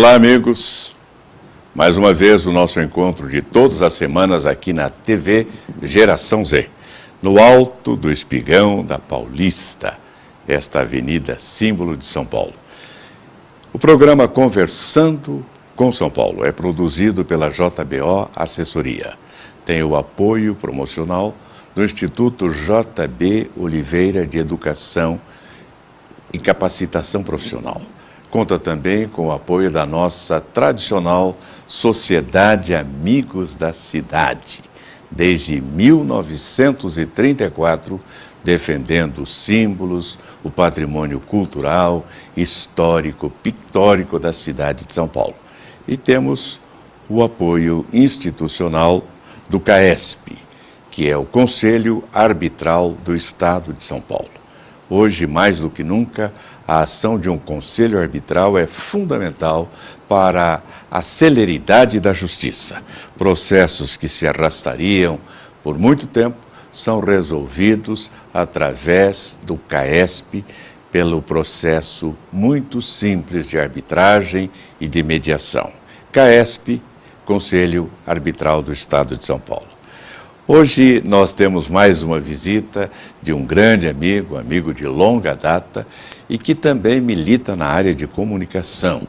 Olá, amigos. Mais uma vez o nosso encontro de todas as semanas aqui na TV Geração Z, no alto do Espigão da Paulista, esta avenida símbolo de São Paulo. O programa Conversando com São Paulo é produzido pela JBO Assessoria. Tem o apoio promocional do Instituto JB Oliveira de Educação e Capacitação Profissional. Conta também com o apoio da nossa tradicional Sociedade Amigos da Cidade, desde 1934, defendendo os símbolos, o patrimônio cultural, histórico, pictórico da cidade de São Paulo. E temos o apoio institucional do CAESP, que é o Conselho Arbitral do Estado de São Paulo. Hoje, mais do que nunca, a ação de um conselho arbitral é fundamental para a celeridade da justiça. Processos que se arrastariam por muito tempo são resolvidos através do CAESP pelo processo muito simples de arbitragem e de mediação. CAESP, Conselho Arbitral do Estado de São Paulo. Hoje nós temos mais uma visita de um grande amigo de longa data e que também milita na área de comunicação.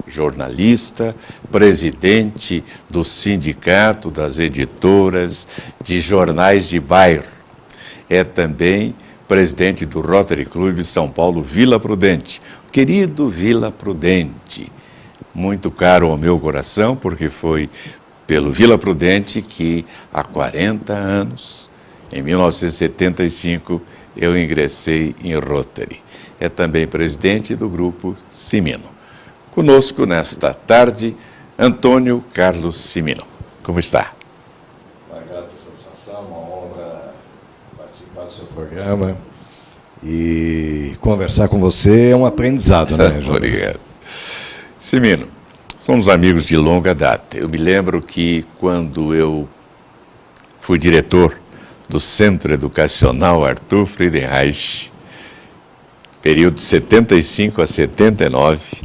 Jornalista, presidente do Sindicato das Editoras de Jornais de Bairro. É também presidente do Rotary Club São Paulo Vila Prudente. Querido Vila Prudente, muito caro ao meu coração, porque foi pelo Vila Prudente que há 40 anos, em 1975, eu ingressei em Rotary. É também presidente do Grupo Cimino. Conosco nesta tarde, Antônio Carlos Cimino. Como está? Uma grata satisfação, uma honra participar do seu programa e conversar com você é um aprendizado, né, João? Obrigado. Cimino, somos amigos de longa data. Eu me lembro que quando eu fui diretor do Centro Educacional Arthur Friedenreich, período de 75 a 79,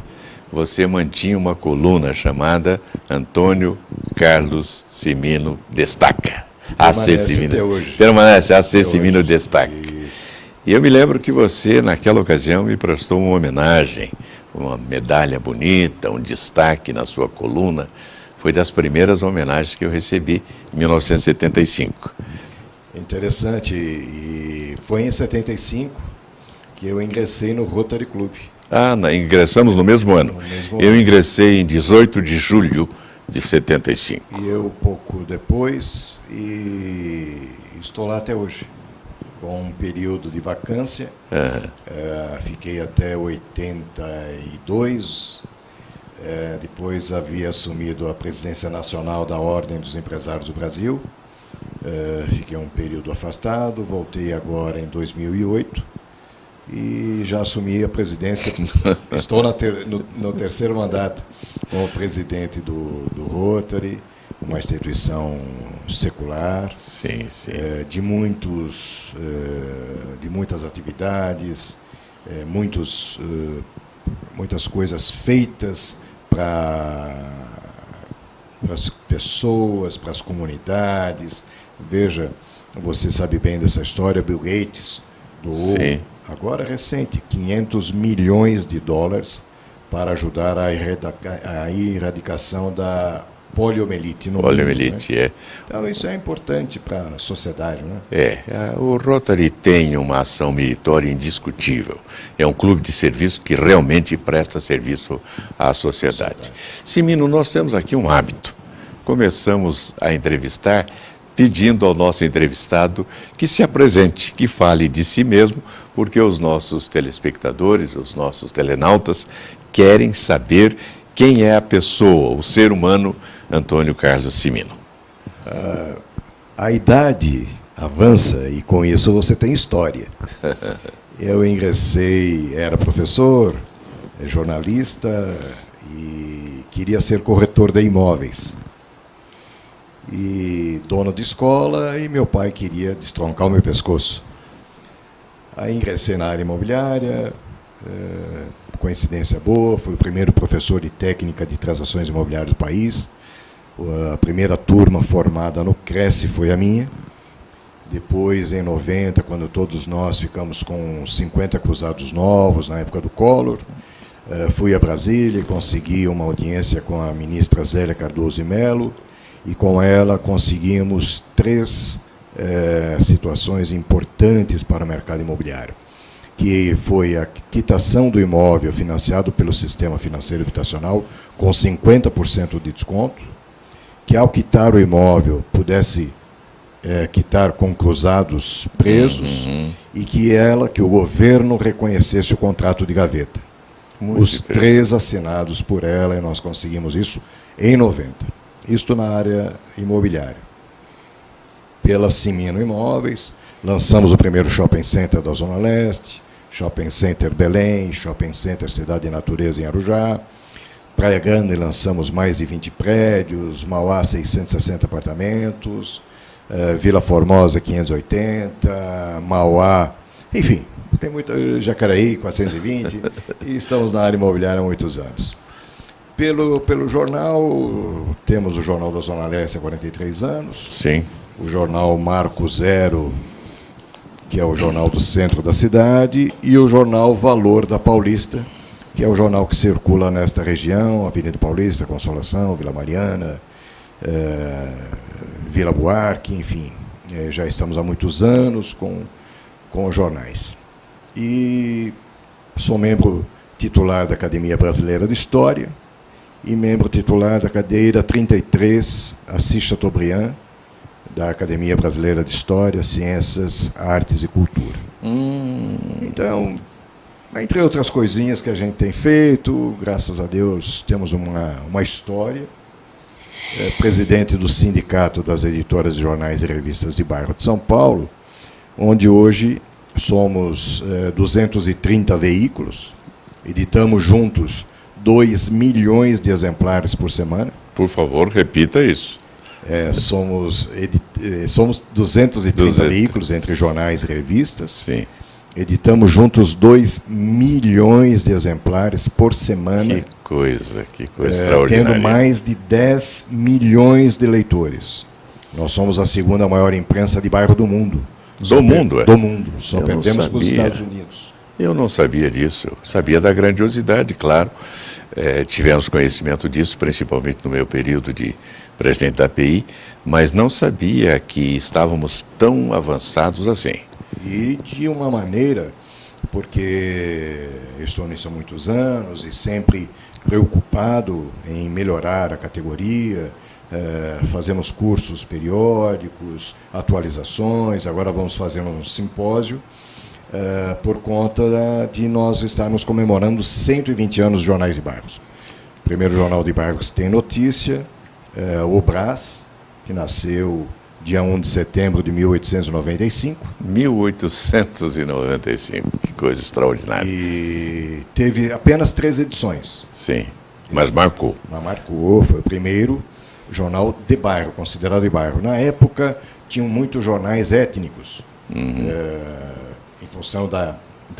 você mantinha uma coluna chamada Antônio Carlos Cimino Destaca. AC Cimino. Até hoje. Permanece, AC Cimino Destaca. Isso. E eu me lembro que você, naquela ocasião, me prestou uma homenagem, uma medalha bonita, um destaque na sua coluna. Foi das primeiras homenagens que eu recebi em 1975. Interessante, e foi em 75 que eu ingressei no Rotary Club. Ingressamos no mesmo ano. Eu ingressei em 18 de julho de 75. E eu pouco depois, e estou lá até hoje, com um período de vacância. Fiquei até 82, depois havia assumido a presidência nacional da Ordem dos Empresários do Brasil, fiquei um período afastado, voltei agora em 2008 e já assumi a presidência. Estou no terceiro mandato como presidente do Rotary, uma instituição secular, Sim. de muitas atividades, muitas coisas feitas para as pessoas, para as comunidades. Veja, você sabe bem dessa história, Bill Gates doou, agora recente, $500 milhões para ajudar a erradicação da poliomielite no mundo, né? Então isso é importante para a sociedade, né? O Rotary tem uma ação meritória indiscutível. É um clube de serviço que realmente presta serviço à sociedade. Cimino, nós temos aqui um hábito. Começamos a entrevistar pedindo ao nosso entrevistado que se apresente, que fale de si mesmo, porque os nossos telespectadores, os nossos telenautas, querem saber quem é a pessoa, o ser humano Antônio Carlos Cimino. A idade avança e com isso você tem história. Eu ingressei, era professor, jornalista e queria ser corretor de imóveis. E dono de escola, e meu pai queria destroncar o meu pescoço. Aí ingressei na área imobiliária, coincidência boa, fui o primeiro professor de técnica de transações imobiliárias do país. A primeira turma formada no Cresce foi a minha. Depois, em 90, quando todos nós ficamos com 50 cruzados novos, na época do Collor, fui a Brasília e consegui uma audiência com a ministra Zélia Cardoso de Mello, e com ela conseguimos 3 situações importantes para o mercado imobiliário, que foi a quitação do imóvel financiado pelo sistema financeiro habitacional com 50% de desconto, que ao quitar o imóvel pudesse quitar com cruzados presos, e que o governo reconhecesse o contrato de gaveta. Os 3 assinados por ela, e nós conseguimos isso em 90. Isto na área imobiliária. Pela Cimino Imóveis, lançamos o primeiro shopping center da Zona Leste, Shopping Center Belém, Shopping Center Cidade de Natureza em Arujá. Praia Grande lançamos mais de 20 prédios, Mauá 660 apartamentos, Vila Formosa 580, Mauá, enfim, tem muito, Jacareí 420, e estamos na área imobiliária há muitos anos. Pelo jornal, temos o Jornal da Zona Leste há 43 anos. Sim. O jornal Marco Zero, que é o jornal do centro da cidade, e o jornal Valor da Paulista, que é o jornal que circula nesta região, Avenida Paulista, Consolação, Vila Mariana, Vila Buarque, enfim. Já estamos há muitos anos com os jornais. E sou membro titular da Academia Brasileira de História e membro titular da cadeira 33, Assis Chateaubriand, da Academia Brasileira de História, Ciências, Artes e Cultura. Então, entre outras coisinhas que a gente tem feito, graças a Deus, temos uma história. Presidente do Sindicato das Editoras de Jornais e Revistas de Bairro de São Paulo, onde hoje somos 230 veículos, editamos juntos 2 milhões de exemplares por semana. Por favor, repita isso. Somos 230 veículos entre jornais e revistas. Sim. Editamos juntos 2 milhões de exemplares por semana. Que coisa extraordinária. Tendo mais de 10 milhões de leitores. Nós somos a segunda maior imprensa de bairro do mundo. Do mundo, Do mundo. Só perdemos para os Estados Unidos. Eu não sabia disso. Eu sabia da grandiosidade, claro. Tivemos conhecimento disso, principalmente no meu período de presidente da API, mas não sabia que estávamos tão avançados assim. E de uma maneira, porque eu estou nisso há muitos anos e sempre preocupado em melhorar a categoria, fazemos cursos periódicos, atualizações, agora vamos fazer um simpósio, por conta de nós estarmos comemorando 120 anos de Jornais de Bairros. O primeiro jornal de bairros que tem notícia, o Brás, que nasceu dia 1 de setembro de 1895. 1895, que coisa extraordinária. E teve apenas 3 edições. Sim, mas marcou. Mas marcou, foi o primeiro jornal de bairro, considerado de bairro. Na época, tinham muitos jornais étnicos. Em função da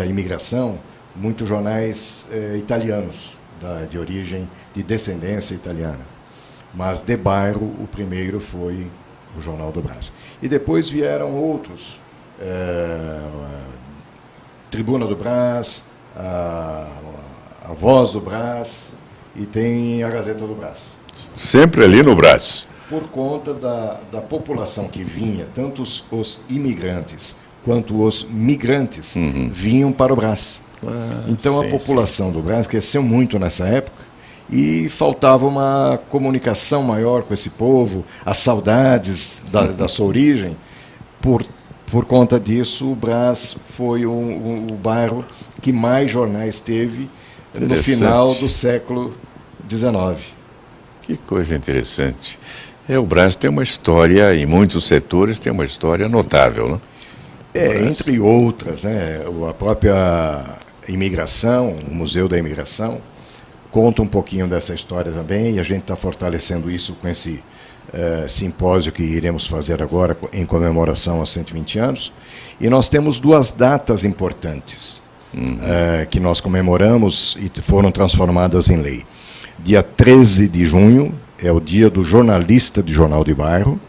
imigração, muitos jornais italianos, de origem, de descendência italiana. Mas de bairro, o primeiro foi o Jornal do Brás. E depois vieram outros, Tribuna do Brás, a Voz do Brás, e tem a Gazeta do Brás. Sempre ali no Brás. Por conta da população que vinha, tanto os imigrantes quanto os migrantes vinham para o Brás. Então, sim, a população do Brás cresceu muito nessa época e faltava uma comunicação maior com esse povo, as saudades da sua origem. Por conta disso, o Brás foi o bairro que mais jornais teve no final do século XIX. Que coisa interessante. O Brás tem uma história, em muitos setores, tem uma história notável, né? Entre outras, né? A própria imigração, o Museu da Imigração, conta um pouquinho dessa história também, e a gente está fortalecendo isso com esse simpósio que iremos fazer agora em comemoração aos 120 anos. E nós temos 2 datas importantes. que nós comemoramos e foram transformadas em lei. Dia 13 de junho é o dia do jornalista de Jornal de Bairro.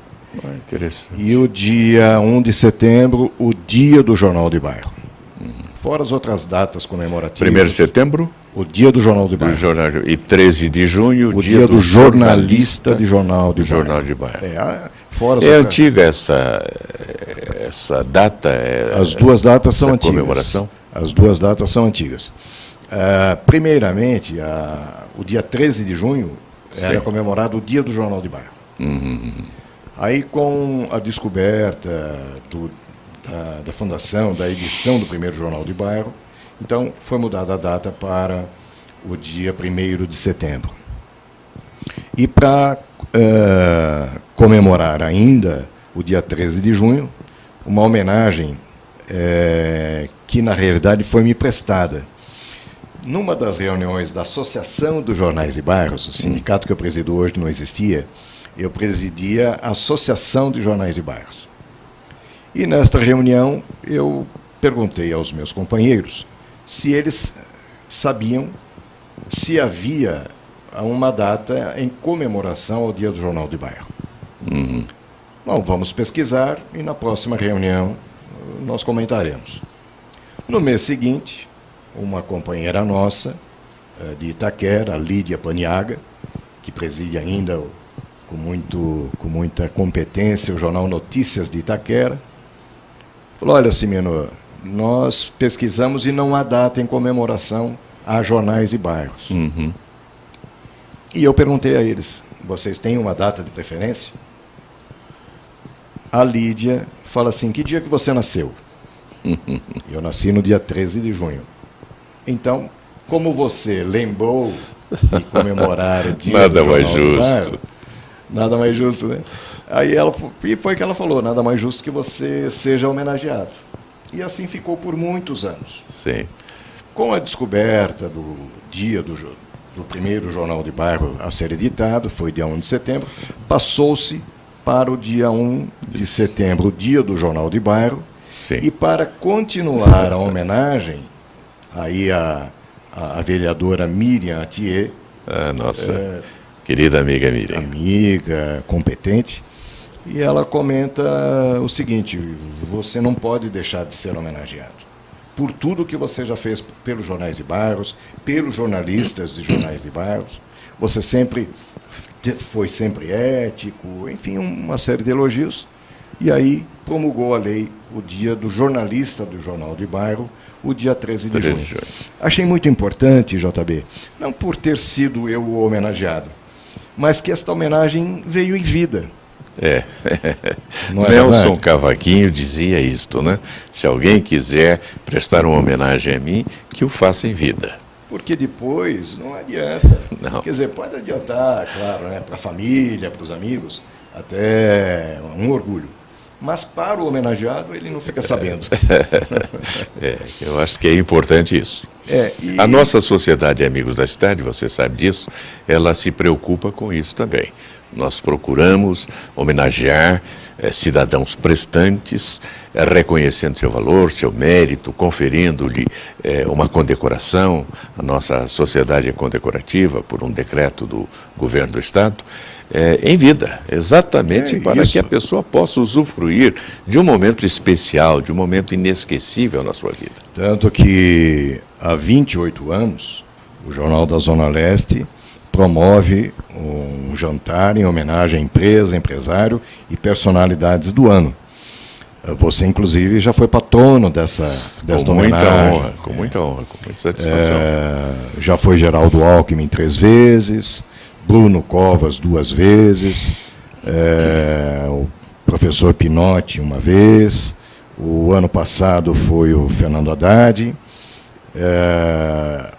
Interessante. E o dia 1 de setembro, o dia do Jornal de Bairro. Fora as outras datas comemorativas. 1º de setembro? O dia do Jornal de Bairro. E 13 de junho, o dia do jornalista de Jornal de Bairro. Jornal de Bairro. Fora as outras... antiga essa data? As duas datas são antigas. Comemoração? As duas datas são antigas. Primeiramente, o dia 13 de junho era comemorado o dia do Jornal de Bairro. Aí, com a descoberta da fundação, da edição do primeiro Jornal de Bairro, então foi mudada a data para o dia 1º de setembro. E para comemorar ainda o dia 13 de junho, uma homenagem que, na realidade, foi me prestada. Numa das reuniões da Associação dos Jornais de Bairros, o sindicato que eu presido hoje não existia, eu presidia a Associação de Jornais de Bairros. E nesta reunião eu perguntei aos meus companheiros se eles sabiam se havia uma data em comemoração ao dia do Jornal de Bairro. Bom, vamos pesquisar e na próxima reunião nós comentaremos. No mês seguinte, uma companheira nossa de Itaquera, a Lídia Paniaga, que preside ainda com muita competência o jornal Notícias de Itaquera, falou: olha, Cimino, nós pesquisamos e não há data em comemoração a jornais de bairros. E eu perguntei a eles: vocês têm uma data de preferência? A Lídia fala assim: que dia que você nasceu? Eu nasci no dia 13 de junho. Então, como você lembrou de comemorar o dia nada do mais Jornal do Bairro, justo. Nada mais justo, né? Aí foi que ela falou: nada mais justo que você seja homenageado. E assim ficou por muitos anos. Sim. Com a descoberta do dia do primeiro Jornal de Bairro a ser editado, foi dia 1 de setembro, passou-se para o dia 1 de setembro, o dia do Jornal de Bairro. Sim. E para continuar a homenagem, aí a vereadora Miriam Atier, a nossa querida amiga Miriam. Amiga, competente, e ela comenta o seguinte: você não pode deixar de ser homenageado por tudo que você já fez pelos jornais de bairros, pelos jornalistas de jornais de bairros. Você foi sempre ético, enfim, uma série de elogios. E aí promulgou a lei, o dia do jornalista do Jornal de Bairro, o dia 13 de junho. Achei muito importante, JB, não por ter sido eu o homenageado, mas que esta homenagem veio em vida. Não é Nelson verdade? Cavaquinho dizia isto, né? Se alguém quiser prestar uma homenagem a mim, que o faça em vida. Porque depois não adianta. Não. Quer dizer, pode adiantar, claro, né, para a família, para os amigos, até um orgulho. Mas para o homenageado, ele não fica sabendo. Eu acho que é importante isso. A nossa Sociedade Amigos da Cidade, você sabe disso, ela se preocupa com isso também. Nós procuramos homenagear cidadãos prestantes, reconhecendo seu valor, seu mérito, conferindo-lhe uma condecoração. A nossa sociedade é condecorativa por um decreto do governo do Estado, em vida, exatamente para que a pessoa possa usufruir de um momento especial, de um momento inesquecível na sua vida. Tanto que há 28 anos, o Jornal da Zona Leste promove um jantar em homenagem à empresa, empresário e personalidades do ano. Você, inclusive, já foi patrono desta homenagem. Com muita honra, com muita satisfação. Já foi Geraldo Alckmin 3 vezes, Bruno Covas 2 vezes, o professor Pinotti 1 vez, o ano passado foi o Fernando Haddad,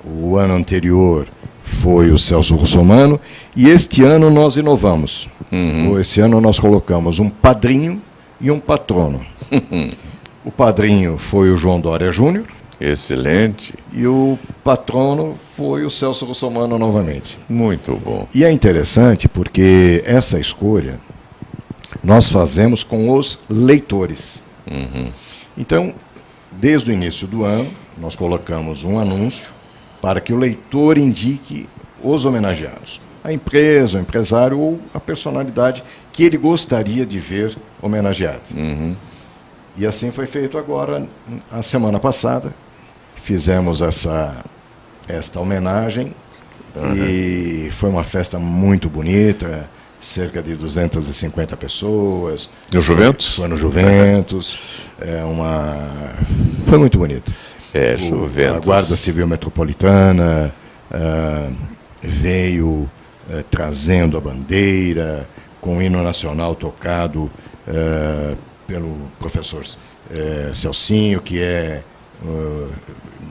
o ano anterior foi o Celso Russomano, e este ano nós inovamos. Esse ano nós colocamos um padrinho e um patrono. O padrinho foi o João Dória Júnior. Excelente. E o patrono foi o Celso Russomano novamente. Muito bom. E é interessante porque essa escolha nós fazemos com os leitores. Então, desde o início do ano, nós colocamos um anúncio para que o leitor indique os homenageados. A empresa, o empresário ou a personalidade que ele gostaria de ver homenageado. E assim foi feito agora, a semana passada. Fizemos esta homenagem e foi uma festa muito bonita, cerca de 250 pessoas. No Juventus? Foi no Juventus. Foi muito bonito. Juventus. A Guarda Civil Metropolitana veio trazendo a bandeira, com o hino nacional tocado pelo professor Celcinho, que é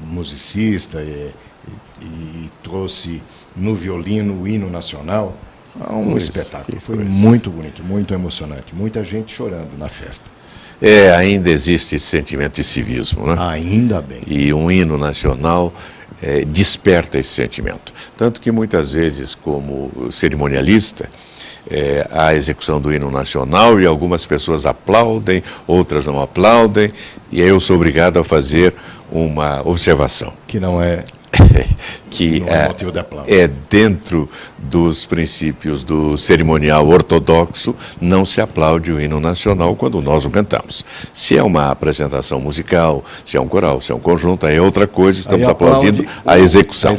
musicista e trouxe no violino o hino nacional. Um espetáculo. Foi muito bonito, muito emocionante. Muita gente chorando na festa. Ainda existe esse sentimento de civismo, né? Ainda bem. E um hino nacional desperta esse sentimento. Tanto que muitas vezes, como cerimonialista, a execução do hino nacional e algumas pessoas aplaudem, outras não aplaudem, e aí eu sou obrigado a fazer uma observação. Que não é que motivo de aplauso. Dentro dos princípios do cerimonial ortodoxo, não se aplaude o hino nacional quando nós o cantamos. Se é uma apresentação musical, se é um coral, se é um conjunto, aí é outra coisa, estamos aplaudindo a execução,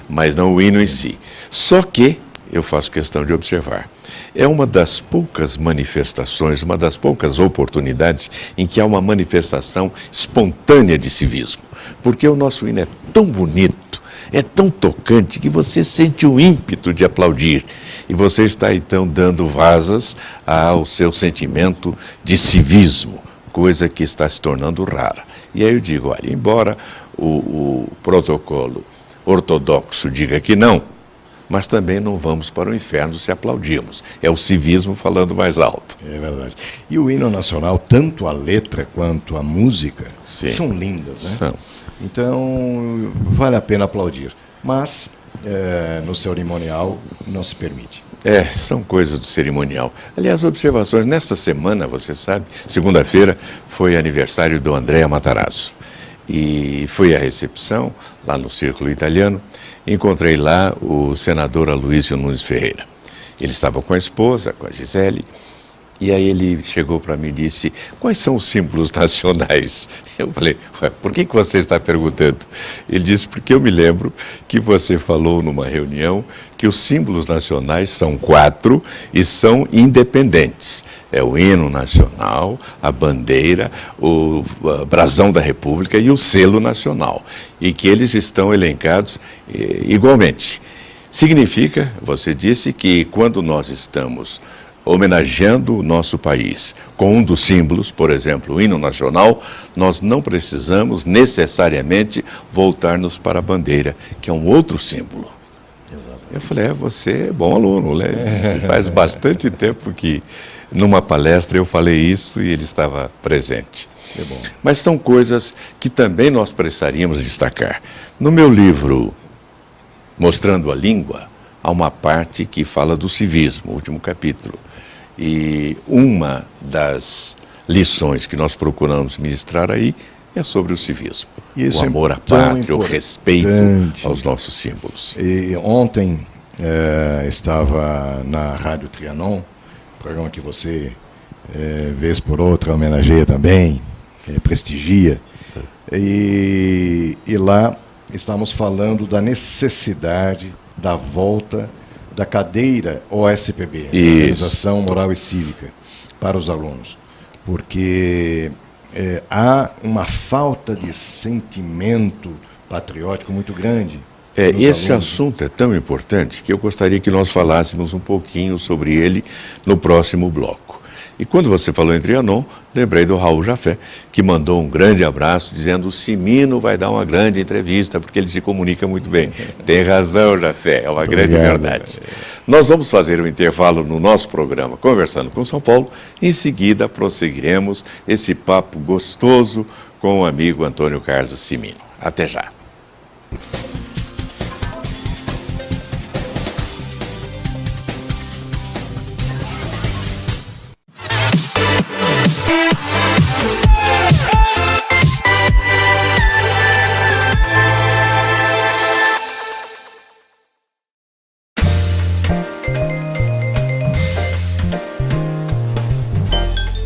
mas não o hino em si. Só que, eu faço questão de observar, é uma das poucas manifestações, uma das poucas oportunidades em que há uma manifestação espontânea de civismo. Porque o nosso hino é tão bonito, é tão tocante, que você sente o ímpeto de aplaudir. E você está, então, dando vasas ao seu sentimento de civismo, coisa que está se tornando rara. E aí eu digo, olha, embora o protocolo ortodoxo diga que não, mas também não vamos para o inferno se aplaudirmos. É o civismo falando mais alto. É verdade. E o hino nacional, tanto a letra quanto a música, são lindas, né? São. Então, vale a pena aplaudir. Mas, no cerimonial, não se permite. São coisas do cerimonial. Aliás, observações. Nesta semana, você sabe, segunda-feira, foi aniversário do Andrea Matarazzo. E fui à recepção, lá no Círculo Italiano. Encontrei lá o senador Aloysio Nunes Ferreira. Ele estava com a esposa, com a Gisele, e aí ele chegou para mim e disse, quais são os símbolos nacionais? Eu falei, por que você está perguntando? Ele disse, porque eu me lembro que você falou numa reunião que os símbolos nacionais são 4 e são independentes. É o hino nacional, a bandeira, o brasão da República e o selo nacional. E que eles estão elencados igualmente. Significa, você disse, que quando nós estamos homenageando o nosso país com um dos símbolos, por exemplo, o hino nacional, nós não precisamos necessariamente voltar-nos para a bandeira, que é um outro símbolo. Exatamente. Eu falei, você é bom aluno, né? Faz bastante tempo que numa palestra eu falei isso e ele estava presente. É bom. Mas são coisas que também nós precisaríamos destacar. No meu livro, Mostrando a Língua, há uma parte que fala do civismo, o último capítulo. E uma das lições que nós procuramos ministrar aí é sobre o civismo. Isso o amor à pátria, o respeito aos nossos símbolos. E ontem estava na Rádio Trianon, programa que você, vez por outra, homenageia também, prestigia. E lá estamos falando da necessidade da volta da cadeira OSPB, Organização Moral e Cívica, para os alunos. Porque há uma falta de sentimento patriótico muito grande. Esse assunto é tão importante que eu gostaria que nós falássemos um pouquinho sobre ele no próximo bloco. E quando você falou em Trianon, lembrei do Raul Jafé, que mandou um grande abraço, dizendo o Cimino vai dar uma grande entrevista, porque ele se comunica muito bem. Tem razão, Jafé, é uma grande verdade. Nós vamos fazer um intervalo no nosso programa Conversando com São Paulo. Em seguida, prosseguiremos esse papo gostoso com o amigo Antônio Carlos Cimino. Até já.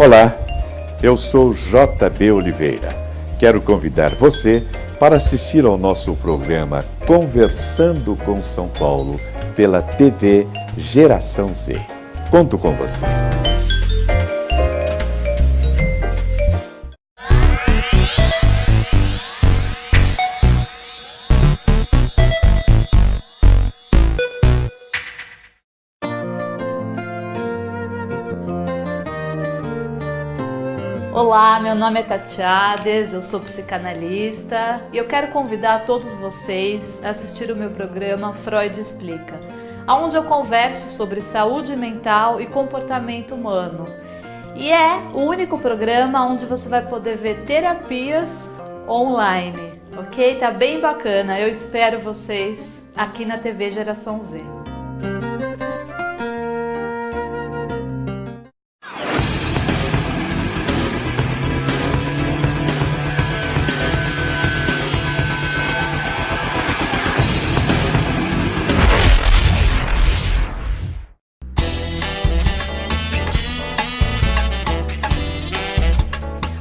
Olá, eu sou JB Oliveira. Quero convidar você para assistir ao nosso programa Conversando com São Paulo pela TV Geração Z. Conto com você. Olá, meu nome é Tatiades, eu sou psicanalista e eu quero convidar todos vocês a assistir o meu programa Freud Explica, onde eu converso sobre saúde mental e comportamento humano. E é o único programa onde você vai poder ver terapias online, ok? Tá bem bacana, eu espero vocês aqui na TV Geração Z.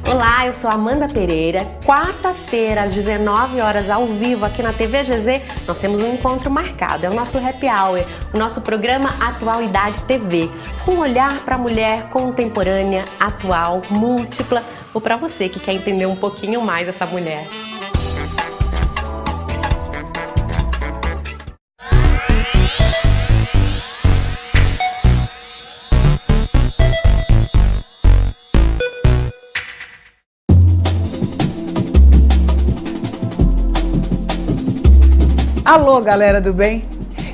Olá, eu sou Amanda Pereira. Quarta-feira, às 19 horas, ao vivo, aqui na TV GZ, nós temos um encontro marcado. É o nosso Happy Hour, o nosso programa Atualidade TV, com um olhar para a mulher contemporânea, atual, múltipla, ou para você que quer entender um pouquinho mais essa mulher. Alô, galera do bem?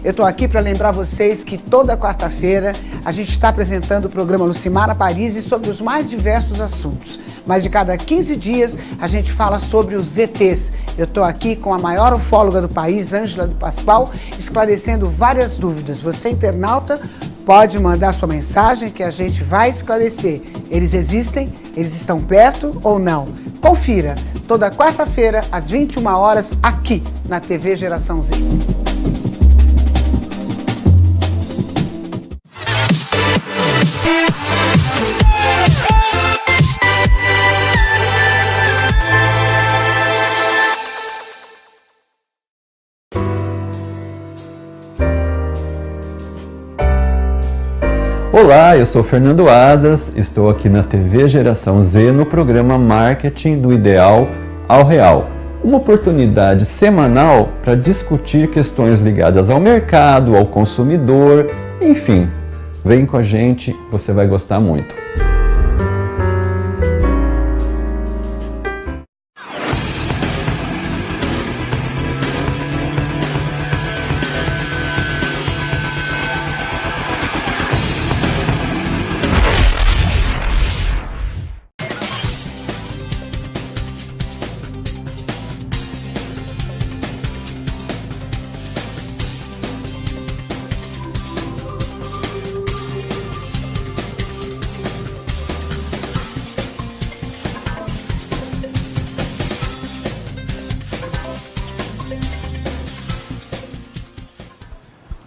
Eu tô aqui para lembrar vocês que toda quarta-feira a gente está apresentando o programa Lucimara Paris sobre os mais diversos assuntos. Mas de cada 15 dias a gente fala sobre os ETs. Eu tô aqui com a maior ufóloga do país, Ângela do Pascoal, esclarecendo várias dúvidas. Você, internauta, pode mandar sua mensagem que a gente vai esclarecer. Eles existem? Eles estão perto ou não? Confira, toda quarta-feira, às 21 horas, aqui na TV Geração Z. Olá, eu sou Fernando Adas, estou aqui na TV Geração Z no programa Marketing do Ideal ao Real. Uma oportunidade semanal para discutir questões ligadas ao mercado, ao consumidor, enfim. Vem com a gente, você vai gostar muito.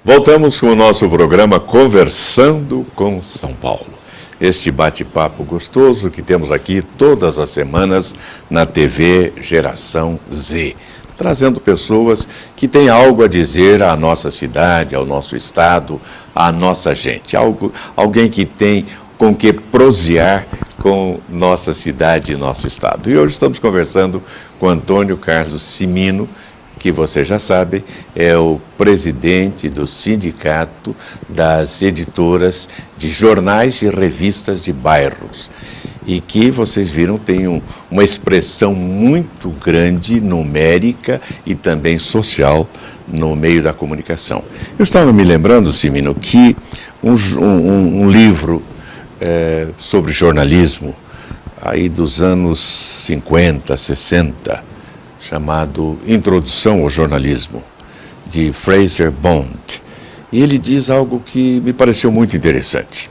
Voltamos com o nosso programa Conversando com São Paulo. Este bate-papo gostoso que temos aqui todas as semanas na TV Geração Z, trazendo pessoas que têm algo a dizer à nossa cidade, ao nosso estado, à nossa gente. Alguém que tem com que prosear com nossa cidade e nosso estado. E hoje estamos conversando com Antônio Carlos Cimino, que você já sabe, é o presidente do Sindicato das Editoras de Jornais e Revistas de Bairros. E que, vocês viram, tem uma expressão muito grande, numérica e também social no meio da comunicação. Eu estava me lembrando, Cimino, que um livro sobre jornalismo, aí dos anos 50, 60, chamado Introdução ao Jornalismo, de Fraser Bond. E ele diz algo que me pareceu muito interessante.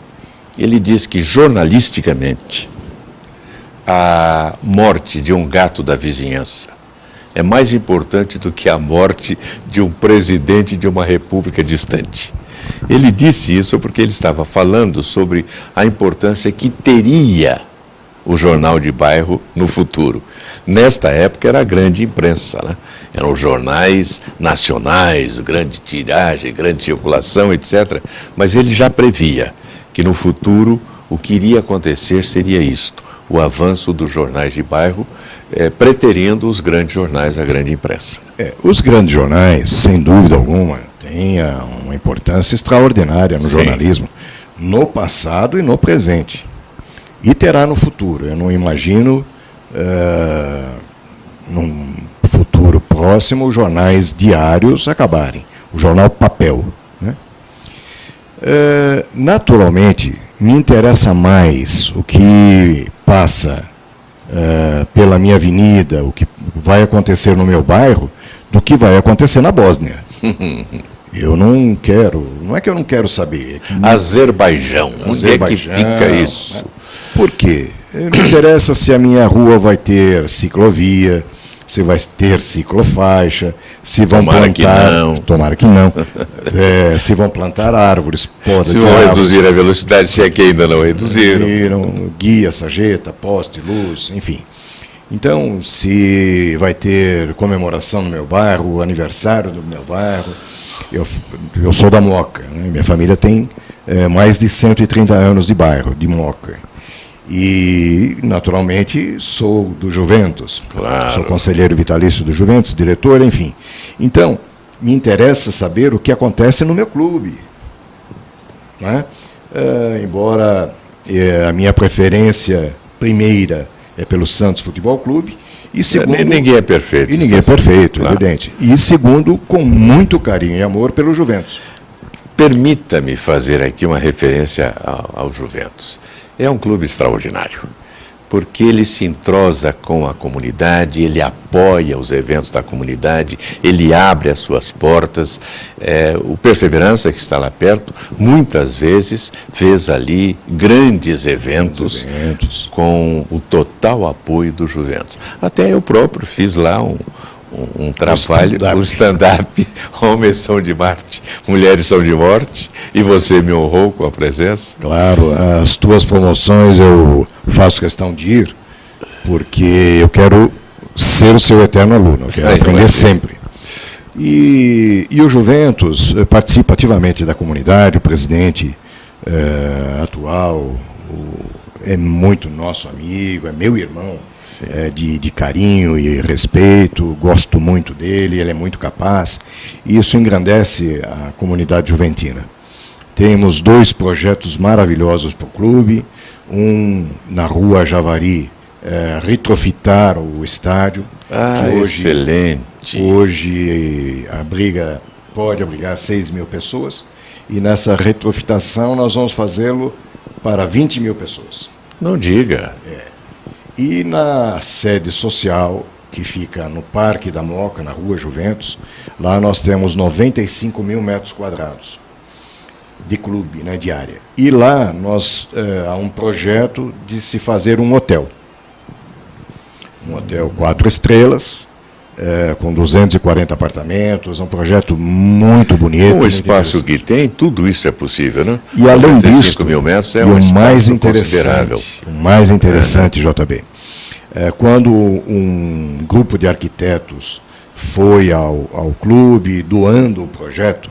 Ele diz que, jornalisticamente, a morte de um gato da vizinhança é mais importante do que a morte de um presidente de uma república distante. Ele disse isso porque ele estava falando sobre a importância que teria o jornal de bairro no futuro. Nesta época era a grande imprensa, né? Eram os jornais nacionais, grande tiragem, grande circulação, etc. Mas ele já previa que no futuro o que iria acontecer seria isto, o avanço dos jornais de bairro, preterindo os grandes jornais da grande imprensa. Os grandes jornais, sem dúvida alguma, têm uma importância extraordinária no jornalismo, no passado e no presente. E terá no futuro. Eu não imagino, num futuro próximo, os jornais diários acabarem. O jornal papel. Né? Naturalmente, me interessa mais o que passa pela minha avenida, o que vai acontecer no meu bairro, do que vai acontecer na Bósnia. Eu não quero, não é que eu não quero saber. Azerbaijão, onde é que fica isso? Né? Por quê? Me interessa se a minha rua vai ter ciclovia, se vai ter ciclofaixa, se vão plantar... Tomara que não. Se vão plantar árvores, se vão reduzir a velocidade, se é que ainda não reduziram. Guia, sarjeta, poste, luz, enfim. Então, se vai ter comemoração no meu bairro, aniversário do meu bairro... Eu sou da Moca, né? Minha família tem mais de 130 anos de bairro, de Moca. E, naturalmente, sou do Juventus. Claro. Sou conselheiro vitalício do Juventus, diretor, enfim. Então, me interessa saber o que acontece no meu clube. Né? Embora a minha preferência primeira é pelo Santos Futebol Clube, e segundo, ninguém é perfeito. E ninguém é perfeito, claro. Evidente. E segundo, com muito carinho e amor pelo Juventus. Permita-me fazer aqui uma referência ao Juventus. É um clube extraordinário, porque ele se entrosa com a comunidade, ele apoia os eventos da comunidade, ele abre as suas portas. O Perseverança, que está lá perto, muitas vezes fez ali grandes eventos com o total apoio do Juventus. Até eu próprio fiz lá um trabalho, um stand-up, Homens são de Marte, Mulheres são de Morte, e você me honrou com a presença. Claro, as tuas promoções eu faço questão de ir, porque eu quero ser o seu eterno aluno, eu quero aprender sempre. E o Juventus participa ativamente da comunidade, o presidente atual, é muito nosso amigo, é meu irmão, de carinho e respeito, gosto muito dele, ele é muito capaz, e isso engrandece a comunidade juventina. Temos 2 projetos maravilhosos para o clube, um na Rua Javari, retrofitar o estádio. Excelente! Hoje pode abrigar 6.000 pessoas, e nessa retrofitação nós vamos fazê-lo para 20.000 pessoas. Não diga. E na sede social, que fica no Parque da Moca, na Rua Juventus, lá nós temos 95.000 metros quadrados de clube, né, de área. E lá há um projeto de se fazer um hotel. Um hotel 4 estrelas, com 240 apartamentos, um projeto muito bonito. Com o espaço que tem, tudo isso é possível, né? E além disso, 5.000 metros um espaço considerável. O mais interessante, JB, quando um grupo de arquitetos foi ao clube doando o projeto,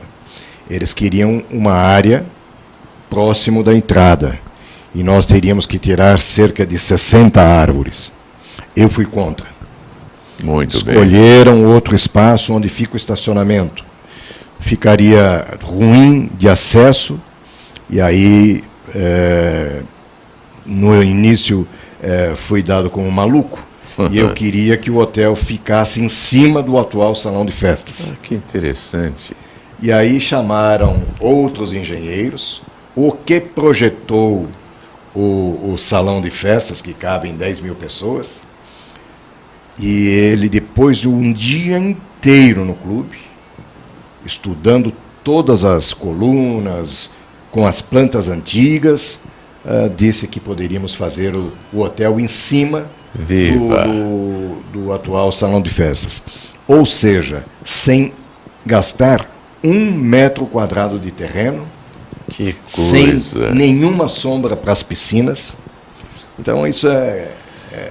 eles queriam uma área próximo da entrada, e nós teríamos que tirar cerca de 60 árvores. Eu fui contra. Muito bem. Escolheram outro espaço onde fica o estacionamento. Ficaria ruim de acesso, e aí, no início, fui dado como maluco, e eu queria que o hotel ficasse em cima do atual salão de festas. Que interessante. E aí chamaram outros engenheiros, o que projetou o salão de festas, que cabe em 10.000 pessoas, e ele, depois de um dia inteiro no clube, estudando todas as colunas, com as plantas antigas, disse que poderíamos fazer o hotel em cima do atual salão de festas. Ou seja, sem gastar 1 metro quadrado de terreno, Que sem coisa. nenhuma sombra para as piscinas. Então isso é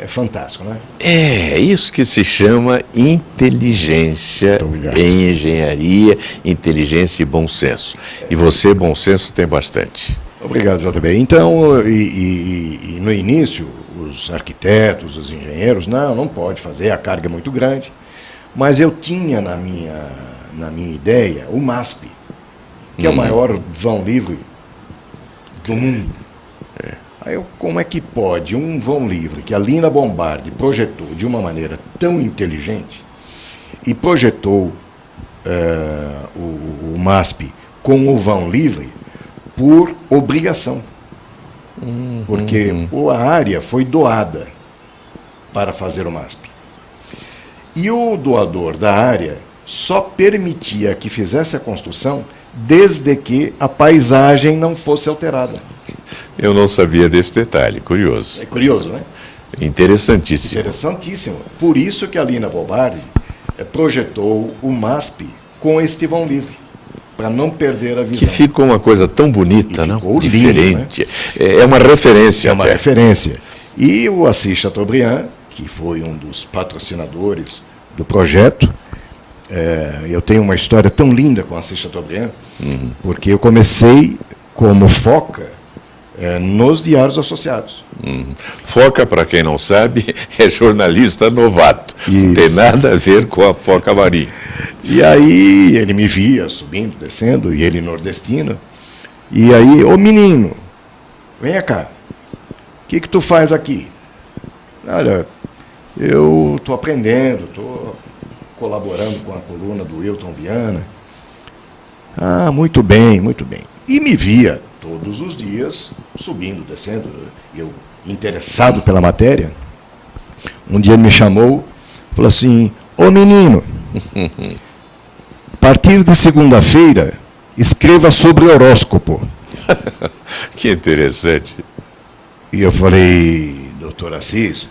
fantástico, né? É isso que se chama inteligência Muito obrigado. em engenharia, inteligência e bom senso. E você, bom senso, tem bastante. Obrigado, JB. Então, e no início, os arquitetos, os engenheiros, não pode fazer, a carga é muito grande. Mas eu tinha na minha ideia o MASP, que é o maior vão livre do mundo. Aí como é que pode um vão livre que a Lina Bombardi projetou de uma maneira tão inteligente e projetou o MASP com o vão livre por obrigação? Porque a área foi doada para fazer o MASP. E o doador da área só permitia que fizesse a construção desde que a paisagem não fosse alterada. Eu não sabia desse detalhe, curioso. É curioso, né? Interessantíssimo. Interessantíssimo. Por isso que a Lina Bombardi projetou o MASP com este vão livre, para não perder a visão. Que ficou uma coisa tão bonita, E não? ficou lindo, Diferente. É uma referência É uma até. referência. E o Assis Chateaubriand, que foi um dos patrocinadores do projeto, eu tenho uma história tão linda com o Assis Chateaubriand, porque eu comecei como foca nos Diários Associados. Foca, para quem não sabe, é jornalista novato. Não Isso. tem nada a ver com a Foca Marinha. E aí ele me via subindo, descendo, e ele nordestino. E aí, ô menino, vem cá, o que tu faz aqui? Olha, eu estou aprendendo, estou colaborando com a coluna do Wilton Viana. Ah, muito bem, muito bem. E me via todos os dias, subindo, descendo, eu interessado pela matéria. Um dia ele me chamou, falou assim, ô menino, a partir de segunda-feira, escreva sobre horóscopo. Que interessante. E eu falei, doutor Assis,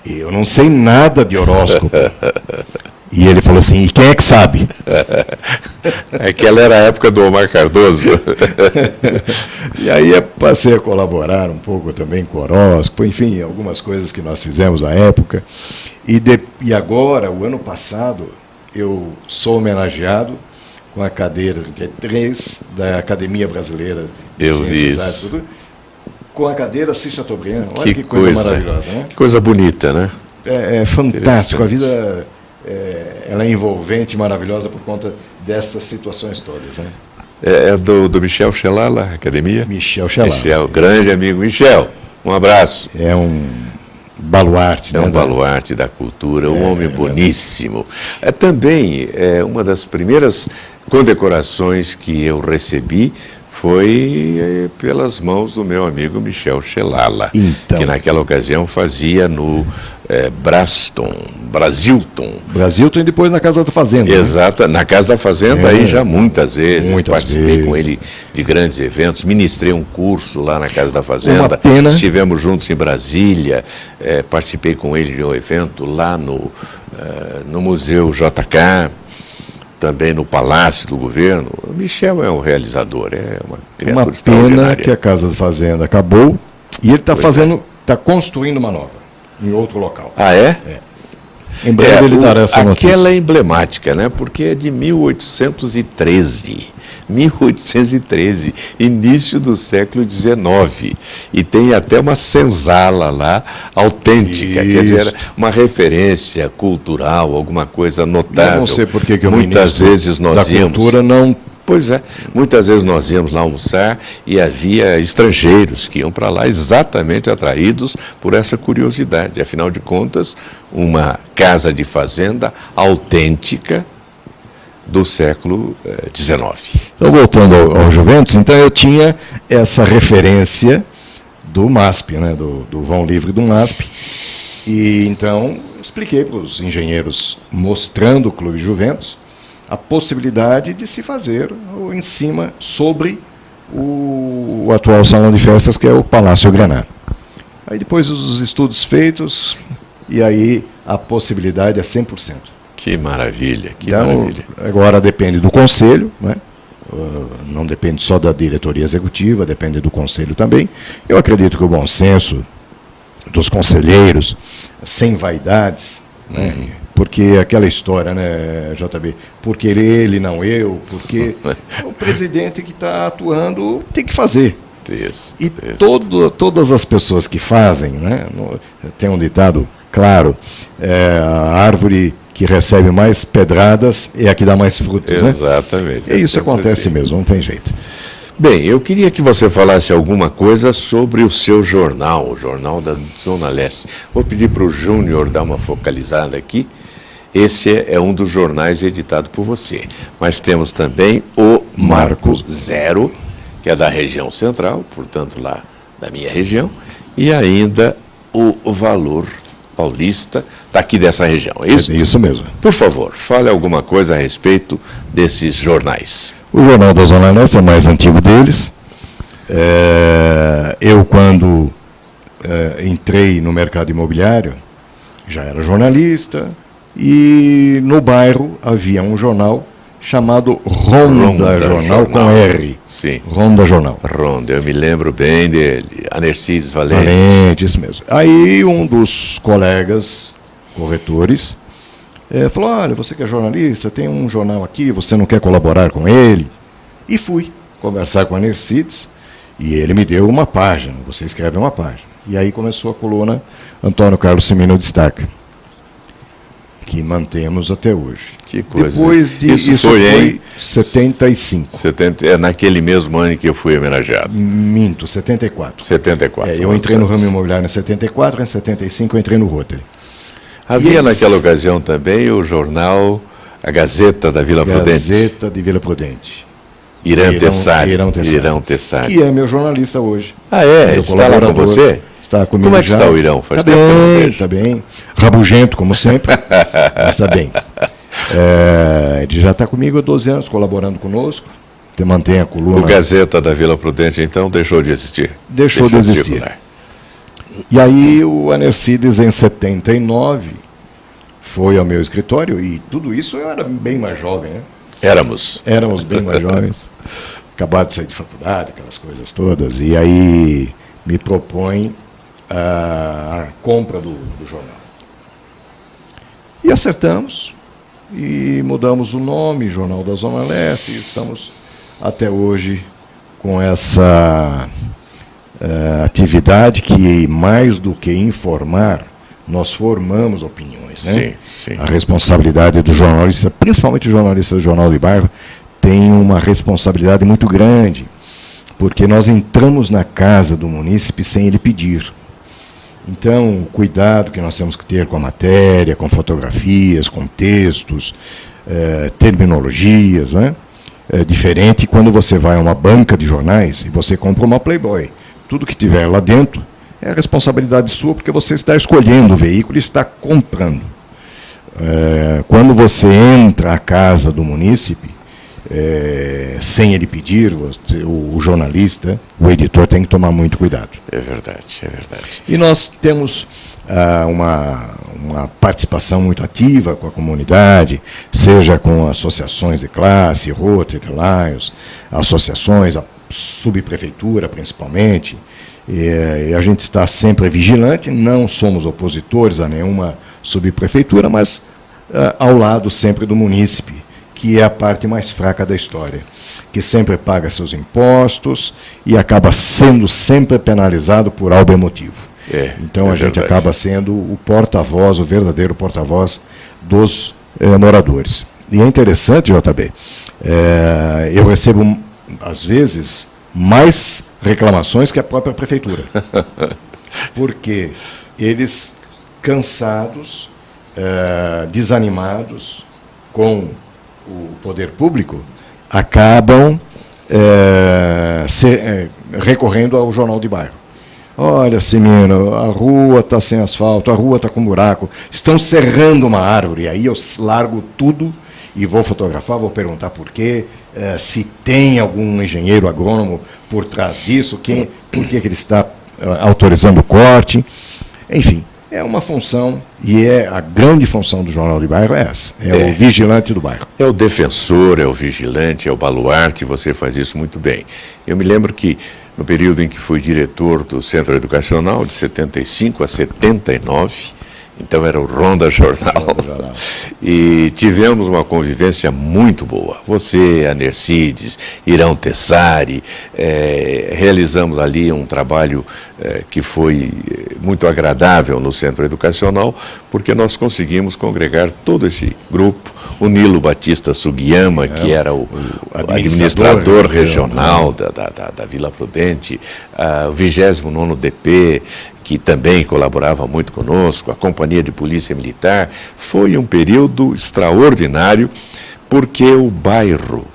eu não sei nada de horóscopo. E ele falou assim, e quem é que sabe? Aquela era a época do Omar Cardoso. E aí eu passei a colaborar um pouco também com horóscopo, enfim, algumas coisas que nós fizemos à época. E agora, o ano passado, eu sou homenageado com a cadeira 3 da Academia Brasileira de Eu vi Ciências isso. Artes, com a cadeira Assis Chateaubriand. Olha que coisa maravilhosa, né? Que coisa bonita, né? É fantástico, a Interessante. vida ela é envolvente e maravilhosa por conta destas situações todas, né? É do Michel Chelala, Academia? Michel Chelala. Michel, grande amigo. Michel, um abraço. É um baluarte, É né? um baluarte da cultura, um homem boníssimo. Também, uma das primeiras condecorações que eu recebi foi pelas mãos do meu amigo Michel Chelala, Então. que naquela ocasião fazia no Brasilton. Brasilton e depois na Casa da Fazenda. Né? Exato, na Casa da Fazenda, Sim. aí já muitas vezes, Muitas participei vezes. com ele de grandes eventos, ministrei um curso lá na Casa da Fazenda, Uma pena. estivemos juntos em Brasília, participei com ele de um evento lá no Museu JK, também no Palácio do Governo. O Michel é um realizador, é uma criatura Uma pena extraordinária. que a Casa da Fazenda acabou e ele está construindo uma nova, em outro local. Ah, é? Em breve ele dará essa notícia. Aquela é emblemática, né? Porque é de 1813. 1813, início do século XIX. E tem até uma senzala lá, autêntica, quer dizer, Isso. uma referência cultural, alguma coisa notável. Eu não sei por que o muitas ministro vezes nós da íamos. Cultura não... Pois é, muitas vezes nós íamos lá almoçar e havia estrangeiros que iam para lá exatamente atraídos por essa curiosidade. Afinal de contas, uma casa de fazenda autêntica do século XIX. Então, voltando ao Juventus, então eu tinha essa referência do MASP, né, do vão livre do MASP, e então expliquei para os engenheiros, mostrando o Clube Juventus, a possibilidade de se fazer em cima, sobre o atual salão de festas, que é o Palácio Granada. Aí depois os estudos feitos, e aí a possibilidade é 100%. Que maravilha, que Então, maravilha. agora depende do conselho, né? Não depende só da diretoria executiva, depende do conselho também. Eu acredito que o bom senso dos conselheiros, sem vaidades, né? Porque aquela história, né, JB, porque ele, não eu, porque o presidente que está atuando tem que fazer. Isso, E isso. todas as pessoas que fazem, né, tem um ditado claro, a árvore que recebe mais pedradas é a que dá mais frutos. Né? Exatamente. E isso sempre acontece assim. mesmo, não tem jeito. Bem, eu queria que você falasse alguma coisa sobre o seu jornal, o Jornal da Zona Leste. Vou pedir para o Júnior dar uma focalizada aqui. Esse é um dos jornais editado por você. Mas temos também o Marco Zero, que é da região central, portanto lá da minha região, e ainda o Valor Paulista, daqui dessa região, é isso? É isso mesmo. Por favor, fale alguma coisa a respeito desses jornais. O Jornal da Zona Leste é o mais antigo deles. Eu, quando entrei no mercado imobiliário, já era jornalista, e no bairro havia um jornal chamado Ronda Jornal, com R. Sim. Ronda Jornal. Ronda, eu me lembro bem dele. Anercides Valente. Valente, isso mesmo. Aí um dos colegas corretores falou, olha, você que é jornalista, tem um jornal aqui, você não quer colaborar com ele? E fui conversar com a Anercides, e ele me deu uma página, você escreve uma página. E aí começou a coluna Antônio Carlos Cimino Destaca, que mantemos até hoje. Que coisa. Depois de Isso foi em 75. Naquele mesmo ano que eu fui homenageado. Minto, 74. 74. Eu entrei no ramo imobiliário em 74, em 75 eu entrei no Rotary. Havia naquela ocasião também o jornal A Gazeta da Vila Prudente. Gazeta de Vila Prudente. Irã Tessari. Irão Tessari. Que é meu jornalista hoje. Ah, é? Meu Está lá com você? Está comigo. Como é que já. está o Irão? Faz Está tempo que eu não bem, vejo. está bem. Rabugento, como sempre, mas está bem. Ele já está comigo há 12 anos, colaborando conosco. Mantém a coluna. O Gazeta da Vila Prudente, então, deixou de existir? Deixou de existir. circular. E aí o Anercides, em 79, foi ao meu escritório, e tudo isso eu era bem mais jovem, né? Éramos bem mais jovens, acabado de sair de faculdade, aquelas coisas todas, e aí me propõe a compra do jornal. E acertamos, e mudamos o nome, Jornal da Zona Leste, e estamos até hoje com essa atividade que, mais do que informar, nós formamos opiniões. Né? Sim, sim. A responsabilidade do jornalista, principalmente o jornalista do Jornal de Bairro, tem uma responsabilidade muito grande, porque nós entramos na casa do munícipe sem ele pedir. Então, o cuidado que nós temos que ter com a matéria, com fotografias, com textos, terminologias, né? É diferente quando você vai a uma banca de jornais e você compra uma Playboy. Tudo que tiver lá dentro é a responsabilidade sua, porque você está escolhendo o veículo e está comprando. Quando você entra à casa do munícipe, sem ele pedir, o jornalista, o editor tem que tomar muito cuidado. É verdade, é verdade. E nós temos uma participação muito ativa com a comunidade, seja com associações de classe, Rotary, Lions, associações, a subprefeitura principalmente, e a gente está sempre vigilante, não somos opositores a nenhuma subprefeitura, mas ao lado sempre do munícipe, que é a parte mais fraca da história, que sempre paga seus impostos e acaba sendo sempre penalizado por algo emotivo. Então a gente acaba sendo o porta-voz, o verdadeiro porta-voz dos moradores. E é interessante, JB, eu recebo, às vezes, mais reclamações que a própria prefeitura. Porque eles, cansados, desanimados com o poder público, acabam recorrendo ao Jornal de Bairro. Olha, Cimino, a rua está sem asfalto, a rua está com buraco, estão serrando uma árvore. Aí eu largo tudo e vou fotografar, vou perguntar por quê, se tem algum engenheiro agrônomo por trás disso, por que ele está autorizando o corte. Enfim, É uma função, e a grande função do Jornal de Bairro é essa, o vigilante do bairro. É o defensor, é o vigilante, é o baluarte, você faz isso muito bem. Eu me lembro que no período em que fui diretor do Centro Educacional, de 75 a 79, então era o Ronda Jornal, e tivemos uma convivência muito boa. Você, a Nercides, Irão Tessari, realizamos ali um trabalho que foi muito agradável no Centro Educacional, porque nós conseguimos congregar todo esse grupo, o Nilo Batista Sugiyama, que era o administrador regional da Vila Prudente, o 29º DP, que também colaborava muito conosco, a Companhia de Polícia Militar. Foi um período extraordinário, porque o bairro,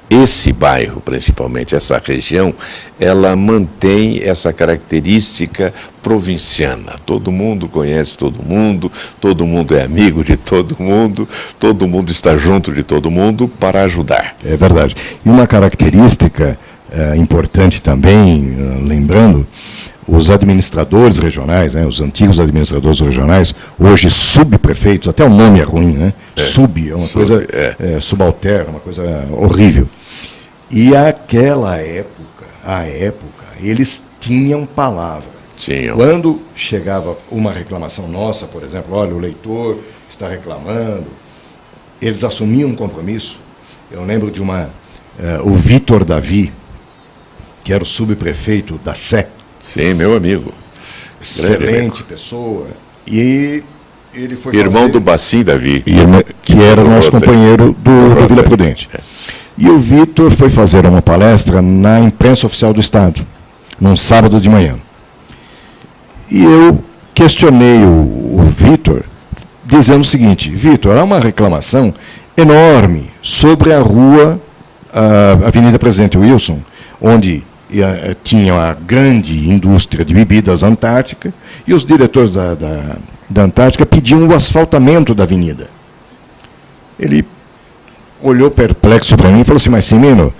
esse bairro principalmente, essa região, ela mantém essa característica provinciana. Todo mundo conhece todo mundo é amigo de todo mundo está junto de todo mundo para ajudar. É verdade. E uma característica importante também, lembrando, os administradores regionais, os antigos administradores regionais, hoje subprefeitos, até o nome é ruim, né? Sub é uma coisa subalterna, uma coisa horrível. E aquela época, eles tinham palavra. Tinham. Quando chegava uma reclamação nossa, por exemplo, olha, o leitor está reclamando, eles assumiam um compromisso. Eu lembro de o Vitor Davi, que era o subprefeito da Sé. Sim, meu amigo. Excelente pessoa. E ele foi irmão do Bacim Davi. Que era nosso companheiro do Vila Prudente. E o Vitor foi fazer uma palestra na imprensa oficial do Estado, num sábado de manhã. E eu questionei o Vitor, dizendo o seguinte: Vitor, há uma reclamação enorme sobre a rua, a Avenida Presidente Wilson, onde tinha a grande indústria de bebidas Antártica, e os diretores da Antártica pediam o asfaltamento da avenida. Ele olhou perplexo para mim e falou assim: mas Cimino,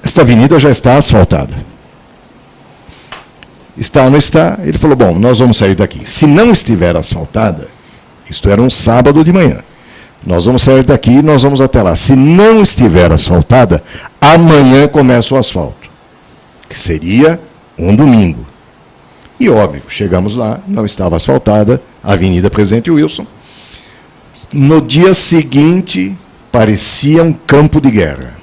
esta avenida já está asfaltada. Está ou não está? Ele falou: bom, nós vamos sair daqui. Se não estiver asfaltada, isto era um sábado de manhã, nós vamos sair daqui e nós vamos até lá. Se não estiver asfaltada, amanhã começa o asfalto, que seria um domingo. E óbvio, chegamos lá, não estava asfaltada a Avenida Presidente Wilson. No dia seguinte, parecia um campo de guerra.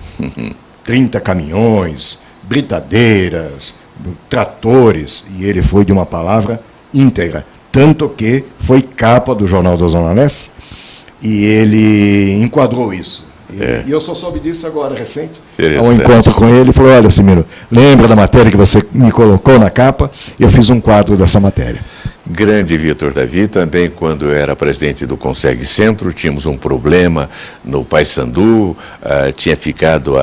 30 caminhões, britadeiras, tratores, e ele foi de uma palavra íntegra. Tanto que foi capa do Jornal da Zona Leste, e ele enquadrou isso. E eu só soube disso agora, recente, ao encontro com ele, falou: olha, Cimino, lembra da matéria que você me colocou na capa? Eu fiz um quadro dessa matéria. Grande Vitor Davi, também quando eu era presidente do Conseg Centro, tínhamos um problema no Paissandu, tinha ficado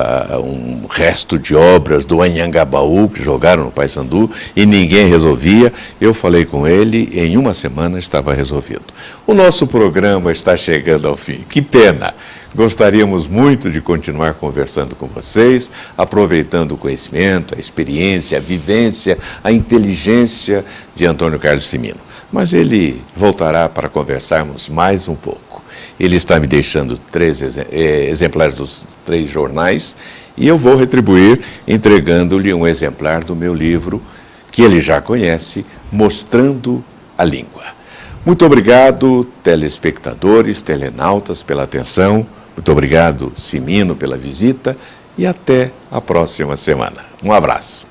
um resto de obras do Anhangabaú, que jogaram no Paissandu, e ninguém resolvia. Eu falei com ele, em uma semana estava resolvido. O nosso programa está chegando ao fim. Que pena! Gostaríamos muito de continuar conversando com vocês, aproveitando o conhecimento, a experiência, a vivência, a inteligência de Antônio Carlos Cimino. Mas ele voltará para conversarmos mais um pouco. Ele está me deixando 3 exemplares dos 3 jornais e eu vou retribuir entregando-lhe um exemplar do meu livro, que ele já conhece, Mostrando a Língua. Muito obrigado, telespectadores, telenautas, pela atenção. Muito obrigado, Cimino, pela visita, e até a próxima semana. Um abraço.